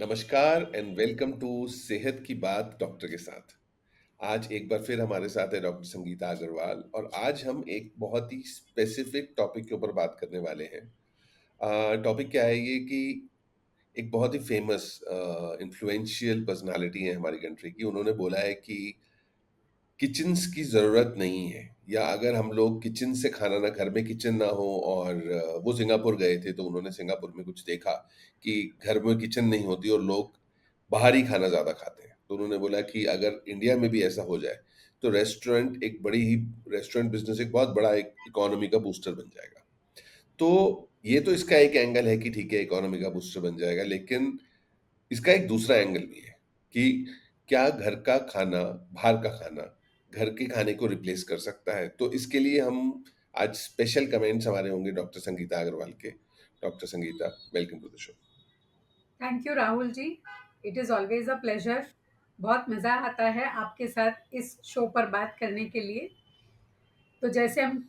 नमस्कार and welcome to सेहत की बात डॉक्टर के साथ। आज एक बार फिर हमारे साथ है डॉक्टर संगीता अग्रवाल और आज हम एक बहुत ही स्पेसिफिक टॉपिक के ऊपर बात करने वाले हैं। टॉपिक क्या है ये कि एक बहुत ही फेमस इन्फ्लुएंशियल पर्सनालिटी है हमारी कंट्री की। उन्होंने बोला है कि किचन्स की ज़रूरत नहीं है, या अगर हम लोग किचन से खाना ना, घर में किचन ना हो। और वो सिंगापुर गए थे तो उन्होंने सिंगापुर में कुछ देखा कि घर में किचन नहीं होती और लोग बाहर ही खाना ज़्यादा खाते हैं। तो उन्होंने बोला कि अगर इंडिया में भी ऐसा हो जाए तो रेस्टोरेंट बिजनेस एक बहुत बड़ा एक इकोनॉमी का बूस्टर बन जाएगा। तो ये तो इसका एक एंगल है कि ठीक है, इकोनॉमी का बूस्टर बन जाएगा, लेकिन इसका एक दूसरा एंगल भी है कि क्या घर का खाना, बाहर का खाना, घर के खाने को रिप्लेस कर सकता है। तो इसके लिए हम आज स्पेशल कमेंट्स हमारे होंगे डॉक्टर संगीता अग्रवाल के। Doctor Sangeeta, welcome to the show. Thank you Rahul ji. It is always a pleasure. बहुत मज़ा आता है आपके साथ इस शो पर बात करने के लिए। तो जैसे हम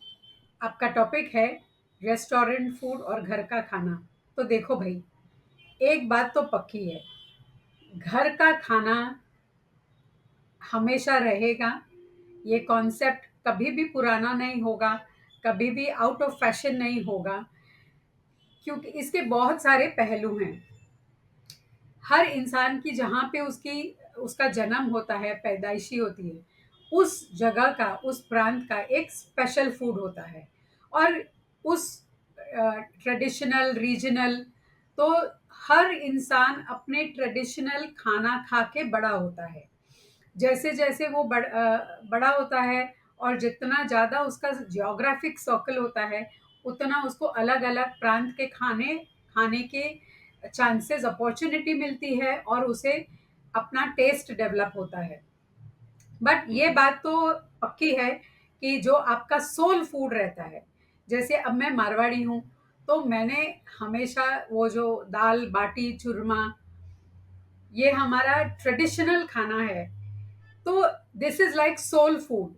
आपका टॉपिक है रेस्टोरेंट फूड और घर का खाना। तो देखो भाई, एक बात तो पक्की है, घर का खाना हमेशा रहेगा। ये कॉन्सेप्ट कभी भी पुराना नहीं होगा, कभी भी आउट ऑफ फैशन नहीं होगा, क्योंकि इसके बहुत सारे पहलू हैं। हर इंसान की जहाँ पे उसका जन्म होता है, पैदाइशी होती है, उस जगह का, उस प्रांत का एक स्पेशल फूड होता है। और उस ट्रेडिशनल, रीजनल, तो हर इंसान अपने ट्रेडिशनल खाना खा के बड़ा होता है। जैसे जैसे वो बड़ा होता है और जितना ज़्यादा उसका जियोग्राफिक सर्कल होता है, उतना उसको अलग अलग प्रांत के खाने खाने के चांसेस, अपॉर्चुनिटी मिलती है और उसे अपना टेस्ट डेवलप होता है। बट ये बात तो पक्की है कि जो आपका सोल फूड रहता है, जैसे अब मैं मारवाड़ी हूँ, तो मैंने हमेशा वो जो दाल बाटी चूरमा, ये हमारा ट्रेडिशनल खाना है। तो this is like soul food.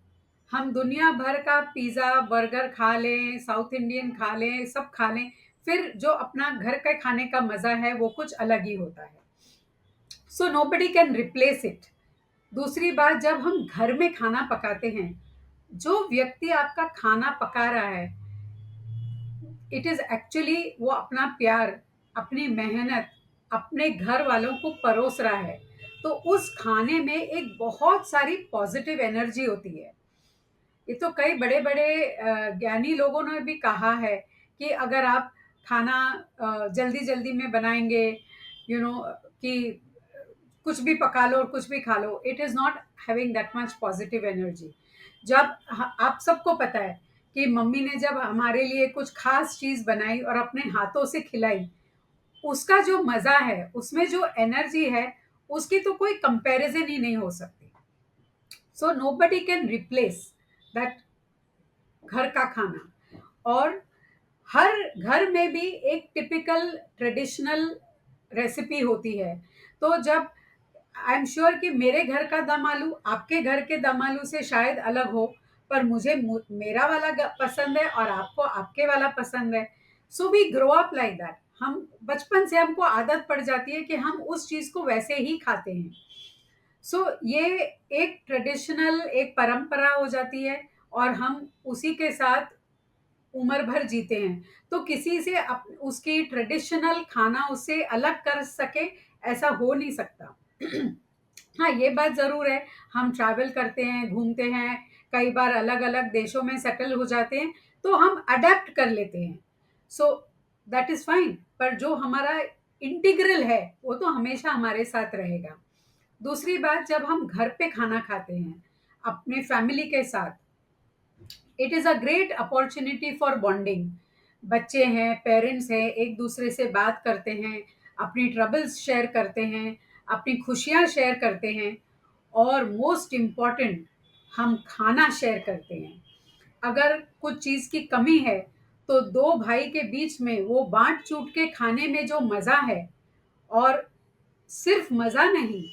हम दुनिया भर का पिज्ज़ा बर्गर खा लें, साउथ इंडियन खा लें, सब खा लें, फिर जो अपना घर के खाने का मज़ा है वो कुछ अलग ही होता है। So nobody can replace it. दूसरी बात, जब हम घर में खाना पकाते हैं, जो व्यक्ति आपका खाना पका रहा है, इट इज़ एक्चुअली वो अपना प्यार, अपनी मेहनत अपने घर वालों को परोस रहा है। तो उस खाने में एक बहुत सारी पॉजिटिव एनर्जी होती है। ये तो कई बड़े-बड़े ज्ञानी लोगों ने भी कहा है कि अगर आप खाना जल्दी-जल्दी में बनाएँगे, यू नो कि कुछ भी पका लो और कुछ भी खा लो, it is not having that much positive energy. जब ह आप सबको पता है कि मम्मी ने जब हमारे लिए कुछ खास चीज़ बनाई और अपने हाथों से खिलाई, उसका जो मज़ा है, उसमें जो एनर्जी है, उसकी तो कोई कंपैरिज़न ही नहीं हो सकती। So nobody can replace that, घर का खाना। और हर घर में भी एक टिपिकल ट्रेडिशनल रेसिपी होती है। तो जब आई एम श्योर कि मेरे घर का दम आलू आपके घर के दम आलू से शायद अलग हो, पर मेरा वाला पसंद है और आपको आपके वाला पसंद है। So we grow up like that. हम बचपन से हमको आदत पड़ जाती है कि हम उस चीज को वैसे ही खाते हैं। सो ये एक ट्रेडिशनल, एक परंपरा हो जाती है और हम उसी के साथ उम्र भर जीते हैं। तो किसी से उसकी ट्रेडिशनल खाना उससे अलग कर सके, ऐसा हो नहीं सकता। हाँ, ये बात ज़रूर है, हम ट्रैवल करते हैं, घूमते हैं, कई बार अलग-अलग देशों में सेटल हो जाते हैं, तो हम अडैप्ट कर लेते हैं। सो दैट इज़ फाइन, पर जो हमारा इंटीग्रल है, वो तो हमेशा हमारे साथ रहेगा। दूसरी बात, जब हम घर पे खाना खाते हैं, अपने फैमिली के साथ, it is a great opportunity for bonding. बच्चे हैं, पेरेंट्स हैं, एक दूसरे से बात करते हैं, अपनी ट्रबल्स शेयर करते हैं, अपनी खुशियाँ शेयर करते हैं और मोस्ट इम्पॉर्टेंट, हम खाना शेयर करते हैं। अगर कुछ चीज़ की कमी है, तो 2 भाई के बीच में वो बाँट-चूट के खाने में जो मज़ा है, और सिर्फ़ मज़ा नहीं,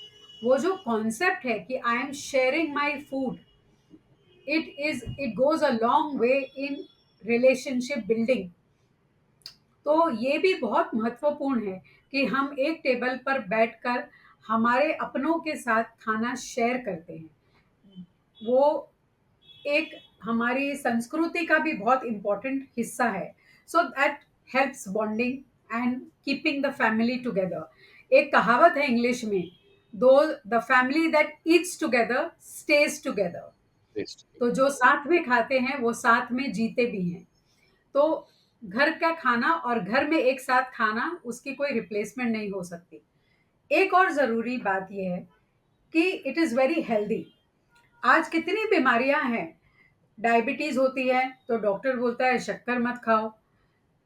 वो जो कॉन्सेप्ट है कि I am sharing my food, it goes a long way in relationship building. तो ये भी बहुत महत्वपूर्ण है कि हम एक टेबल पर बैठकर हमारे अपनों के साथ खाना शेयर करते हैं। वो एक हमारी संस्कृति का भी बहुत इम्पोर्टेंट हिस्सा है। So that helps bonding and keeping the family together. एक कहावत है इंग्लिश में, do the family that eats together stays together. Taste. तो जो साथ में खाते हैं वो साथ में जीते भी हैं। तो घर का खाना और घर में एक साथ खाना, उसकी कोई रिप्लेसमेंट नहीं हो सकती। एक और ज़रूरी बात यह है कि इट इज़ वेरी हेल्दी। आज कितनी बीमारियां हैं। डायबिटीज होती है तो डॉक्टर बोलता है शक्कर मत खाओ,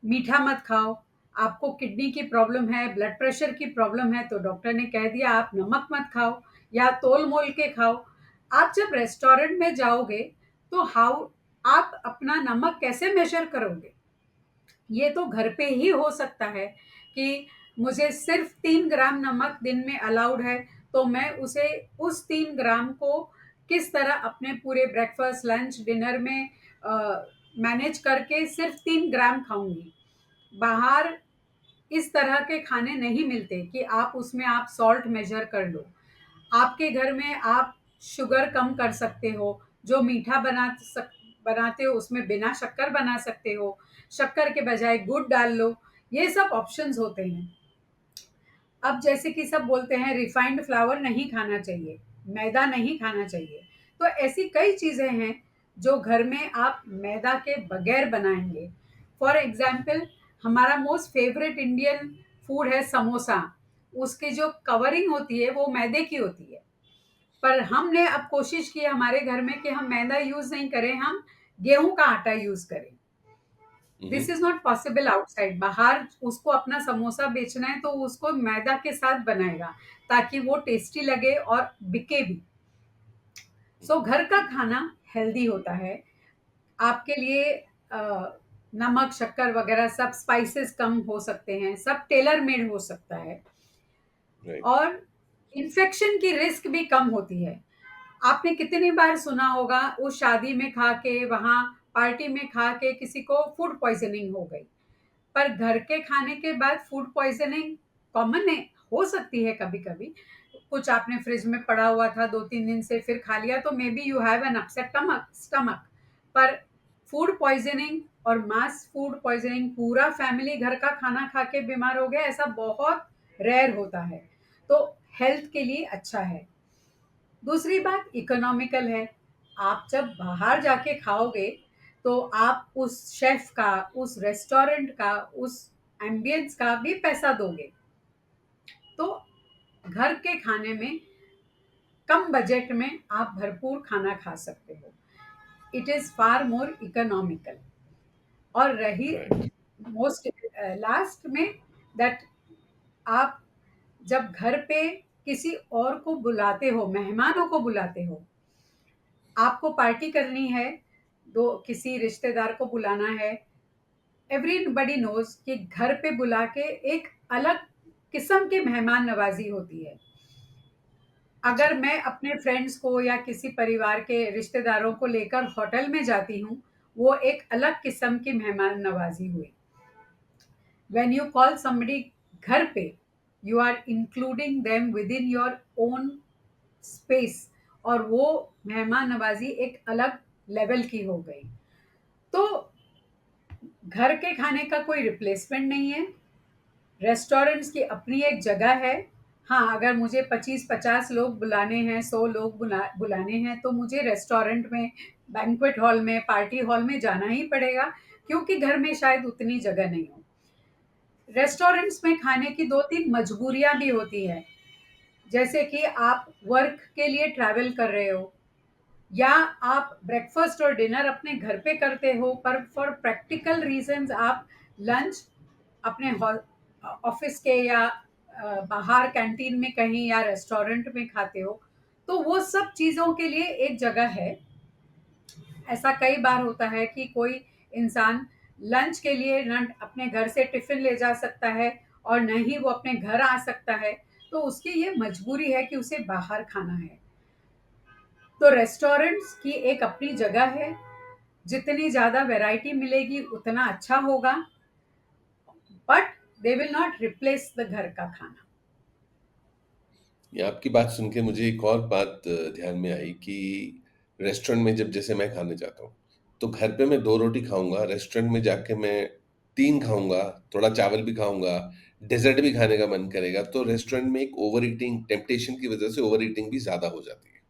मीठा मत खाओ। आपको किडनी की प्रॉब्लम है, ब्लड प्रेशर की प्रॉब्लम है, तो डॉक्टर ने कह दिया आप नमक मत खाओ या तोल मोल के खाओ। आप जब रेस्टोरेंट में जाओगे तो हाउ आप अपना नमक कैसे मेजर करोगे? ये तो घर पे ही हो सकता है कि मुझे सिर्फ 3 ग्राम नमक दिन में अलाउड है, तो मैं उसे उस 3 ग्राम को किस तरह अपने पूरे ब्रेकफास्ट लंच डिनर में मैनेज करके सिर्फ 3 ग्राम खाऊंगी। बाहर इस तरह के खाने नहीं मिलते कि आप उसमें आप सॉल्ट मेजर कर लो। आपके घर में आप शुगर कम कर सकते हो, जो मीठा बनाते हो उसमें बिना शक्कर बना सकते हो, शक्कर के बजाय गुड़ डाल लो। ये सब ऑप्शंस होते हैं। अब जैसे कि सब बोलते हैं रिफाइंड फ्लावर नहीं खाना चाहिए, मैदा नहीं खाना चाहिए, तो ऐसी कई चीज़ें हैं जो घर में आप मैदा के बगैर बनाएंगे। फॉर एग्जाम्पल, हमारा मोस्ट फेवरेट इंडियन फूड है समोसा। उसकी जो कवरिंग होती है वो मैदे की होती है। पर हमने अब कोशिश की हमारे घर में कि हम मैदा यूज नहीं करें, हम गेहूं का आटा यूज करें। This hmm. Is not possible outside. बाहर उसको अपना समोसा बेचना है तो उसको मैदा के साथ बनाएगा ताकि वो टेस्टी लगे और बिके भी। सो घर का खाना हेल्दी होता है। आपके लिए अ, नमक शक्कर वगैरह सब स्पाइसेस कम हो सकते हैं, सब टेलर मेड हो सकता है। राइट। और इन्फेक्शन की रिस्क भी कम होती है। आपने कितनी बार सुना होगा उस शादी में खा के, वहाँ पार्टी में खा के किसी को फूड पॉइजनिंग हो गई। पर घर के खाने के बाद फूड पॉइजनिंग कॉमन है, हो सकती है कभी कभी। कुछ आपने फ्रिज में पड़ा हुआ था 2-3 दिन से, फिर खा लिया, तो may be you have an upset stomach. पर फूड पॉइजनिंग और मास फूड पॉइजनिंग, पूरा फैमिली घर का खाना खा के बीमार हो गया, ऐसा बहुत रेयर होता है। तो हेल्थ के लिए अच्छा है। दूसरी बात इकोनॉमिकल है। आप जब बाहर जाके खाओगे तो आप उस शेफ का, उस रेस्टोरेंट का, उस एम्बियंस का भी पैसा दोगे। तो घर के खाने में कम बजट में आप भरपूर खाना खा सकते हो। It is far more economical. और रही राइट। मोस्ट लास्ट में, दैट आप जब घर पे किसी और को बुलाते हो, मेहमानों को बुलाते हो, आपको पार्टी करनी है, दो किसी रिश्तेदार को बुलाना है, एवरीबॉडी नोज कि घर पे बुला के एक अलग किस्म की मेहमान नवाजी होती है। जी। अगर मैं अपने फ्रेंड्स को या किसी परिवार के रिश्तेदारों को लेकर होटल में जाती हूँ, वो एक अलग किस्म की मेहमान नवाजी हुई। व्हेन यू कॉल समबडी घर पे, you are including them within your own space, और वो मेहमान नवाजी एक अलग लेवल की हो गई। तो घर के खाने का कोई रिप्लेसमेंट नहीं है। रेस्टोरेंट्स की अपनी एक जगह है। हाँ, अगर मुझे 25-50 लोग बुलाने हैं, 100 लोग बुलाने हैं, तो मुझे रेस्टोरेंट में, बैंक्वेट हॉल में, पार्टी हॉल में जाना ही पड़ेगा, क्योंकि घर में शायद उतनी जगह नहीं हो। रेस्टोरेंट्स में खाने की 2-3 मजबूरियां भी होती हैं। जैसे कि आप वर्क के लिए ट्रैवल कर रहे हो, या आप ब्रेकफास्ट और डिनर अपने घर पे करते हो, पर फॉर प्रैक्टिकल रीजंस आप लंच अपने ऑफिस के या बाहर कैंटीन में कहीं या रेस्टोरेंट में खाते हो। तो वो सब चीज़ों के लिए एक जगह है। ऐसा कई बार होता है कि कोई इंसान लंच के लिए न अपने घर से टिफिन ले जा सकता है और न ही वो अपने घर आ सकता है, तो उसकी ये मजबूरी है कि उसे बाहर खाना है। तो रेस्टोरेंट्स की एक अपनी जगह है। जितनी ज़्यादा वैरायटी मिलेगी उतना अच्छा होगा। But they will not replace the घर का खाना। ये आपकी बात सुन के मुझे एक और बात ध्यान में आई कि रेस्टोरेंट में जब जैसे मैं खाने जाता हूँ, तो घर पे मैं 2 रोटी खाऊँगा, रेस्टोरेंट में जाके मैं 3 खाऊँगा, थोड़ा चावल भी खाऊँगा, डेज़र्ट भी खाने का मन करेगा, तो रेस्टोरेंट में एक ओवर ईटिंग टेम्पटेशन की वज़ह से ओवर ईटिंग भी ज़्यादा हो जाती है।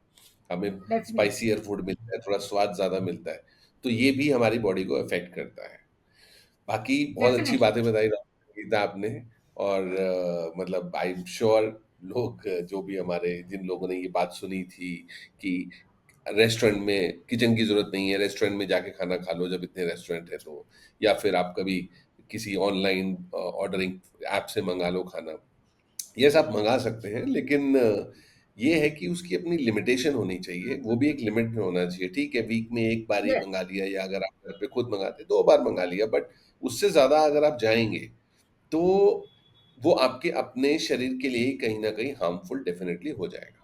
हमें डेफिनेटली। स्पाइसियर फूड मिलता है, थोड़ा स्वाद ज़्यादा मिलता है, तो ये भी हमारी बॉडी को अफ़ेक्ट करता है। बाकी बहुत अच्छी डेफिनेटली। बातें बताई डॉक्टर गीता आपने और मतलब आई एम श्योर लोग जो भी हमारे जिन लोगों ने ये बात सुनी थी कि रेस्टोरेंट में किचन की जरूरत नहीं है, रेस्टोरेंट में जाके खाना खा लो जब इतने रेस्टोरेंट है तो, या फिर आप कभी किसी ऑनलाइन ऑर्डरिंग ऐप से मंगा लो खाना। यस, आप मंगा सकते हैं, लेकिन ये है कि उसकी अपनी लिमिटेशन होनी चाहिए, वो भी एक लिमिट में होना चाहिए। ठीक है, वीक में एक बार ही यस। मंगा लिया, या अगर आप घर पे खुद मंगाते 2 बार मंगा लिया, बट उससे ज़्यादा अगर आप जाएँगे, तो वो आपके अपने शरीर के लिए कहीं न कहीं हार्मफुल डेफ़िनिटली हो जाएगा।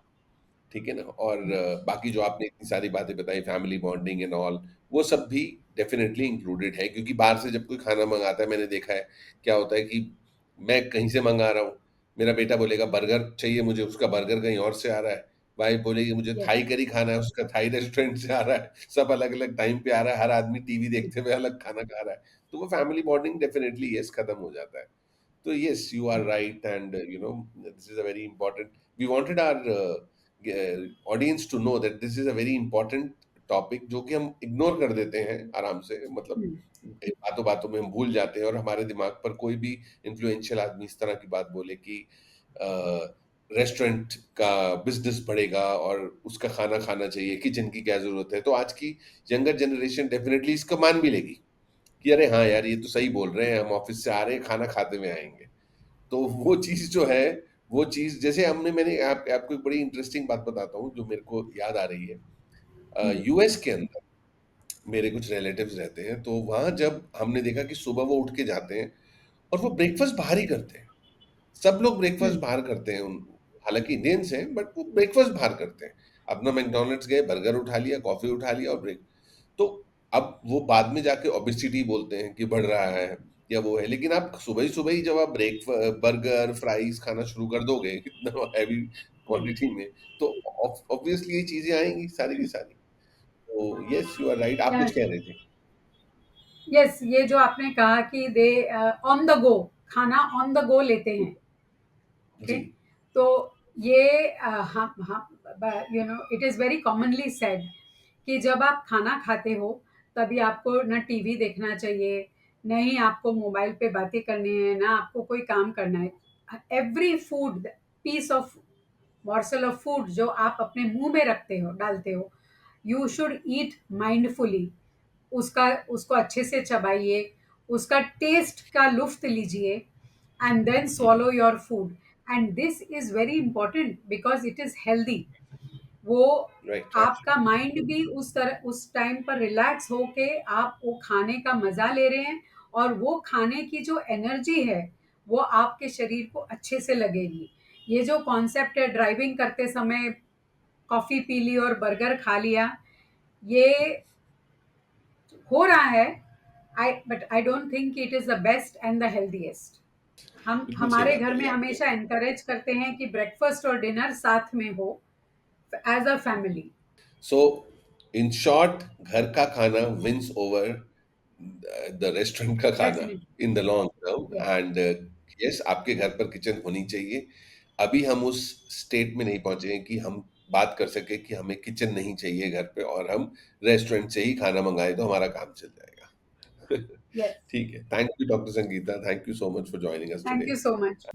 ठीक है ना? और बाकी जो आपने इतनी सारी बातें बताई, फैमिली बॉन्डिंग एंड ऑल, वो सब भी डेफ़िनेटली इंक्लूडेड है, क्योंकि बाहर से जब कोई खाना मँगाता है, मैंने देखा है, क्या होता है कि मैं कहीं से मँगा रहा हूँ, मेरा बेटा बोलेगा बर्गर चाहिए मुझे, उसका बर्गर कहीं और से आ रहा है। वाइफ़ बोलेगी मुझे यस। थाई करी खाना है, उसका थाई रेस्टोरेंट से आ रहा है। सब अलग-अलग टाइम पे आ रहा है, हर आदमी टीवी देखते हुए अलग खाना खा रहा है। तो वो फैमिली बॉन्डिंग डेफ़िनेटली येस खत्म हो जाता है। So yes, you are right, and this is a very important. We wanted our audience to know that this is a very important topic, जो कि हम इग्नोर कर देते हैं आराम से, मतलब बातों बातों में हम भूल जाते हैं, और हमारे दिमाग पर कोई भी इन्फ्लुएंशियल आदमी इस तरह की बात बोले कि रेस्टोरेंट का बिजनेस बढ़ेगा और उसका खाना खाना चाहिए, किचन की क्या जरूरत है, तो आज की यंगर जनरेशन डेफिनेटली इसको मान भी लेगी कि अरे हाँ यार, ये तो सही बोल रहे हैं, हम ऑफिस से आ रहे हैं, खाना खाते हुए आएंगे। तो वो चीज़ जो है, वो चीज़ जैसे मैंने आपको एक बड़ी इंटरेस्टिंग बात बताता हूँ जो मेरे को याद आ रही है। यूएस के अंदर मेरे कुछ रिलेटिव्स रहते हैं, तो वहाँ जब हमने देखा कि सुबह वो उठ के जाते हैं और वो ब्रेकफास्ट बाहर ही करते हैं। सब लोग ब्रेकफास्ट बाहर करते हैं, हालांकि इंडियंस हैं, बट वो ब्रेकफास्ट बाहर करते हैं। अपना मैकडोनल्ड्स गए, बर्गर उठा लिया, कॉफी उठा लिया और ब्रेक। तो अब वो बाद में जाके ओबेसिटी बोलते हैं कि बढ़ रहा है या वो है, लेकिन आप सुबह ही जब आप बर्गर फ्राइज खाना शुरू कर दोगे इतना हैवी क्वांटिटी में, तो ऑब्वियसली ये चीजें आएंगी सारी की सारी। तो यस, यू आर राइट। आप कुछ यस। कह रहे थे? यस, ये जो आपने कहा कि दे ऑन द गो, खाना ऑन द गो लेते हैं। ओके। जी। तो ये हम it is very commonly said कि जब आप खाना खाते हो तभी आपको ना टीवी देखना चाहिए, ना ही आपको मोबाइल पे बातें करनी है, ना आपको कोई काम करना है। Every food, piece of morsel of food जो आप अपने मुंह में रखते हो, डालते हो, यू शुड ईट माइंडफुली। उसका उसको अच्छे से चबाइए, उसका टेस्ट का लुफ्त लीजिए, and then swallow your food. And this is very important because it is healthy. वो राइट, आपका एब्सोल्युटली। माइंड भी उस टाइम पर रिलैक्स होके आप वो खाने का मजा ले रहे हैं, और वो खाने की जो एनर्जी है वो आपके शरीर को अच्छे से लगेगी। ये जो कॉन्सेप्ट है ड्राइविंग करते समय कॉफी पी ली और बर्गर खा लिया, ये हो रहा है। I but I don't think it is the best and the healthiest. हम बिल्कुल सही हमारे बात घर कही में आपने। हमेशा एनकरेज करते हैं कि ब्रेकफास्ट और डिनर साथ में हो, as a family. So in short, घर का खाना विंस ओवर द रेस्टोरेंट का खाना definitely. In the long term, yes. And yes, आपके घर पर किचन होनी चाहिए। अभी हम उस स्टेट में नहीं पहुंचे हैं कि हम बात कर सके कि हमें किचन नहीं चाहिए घर पे और हम रेस्टोरेंट से ही खाना मंगाए तो हमारा काम चल जाएगा। यस। ठीक है, thank you doctor Sangeeta, thank you so much for joining us thank today. You so much.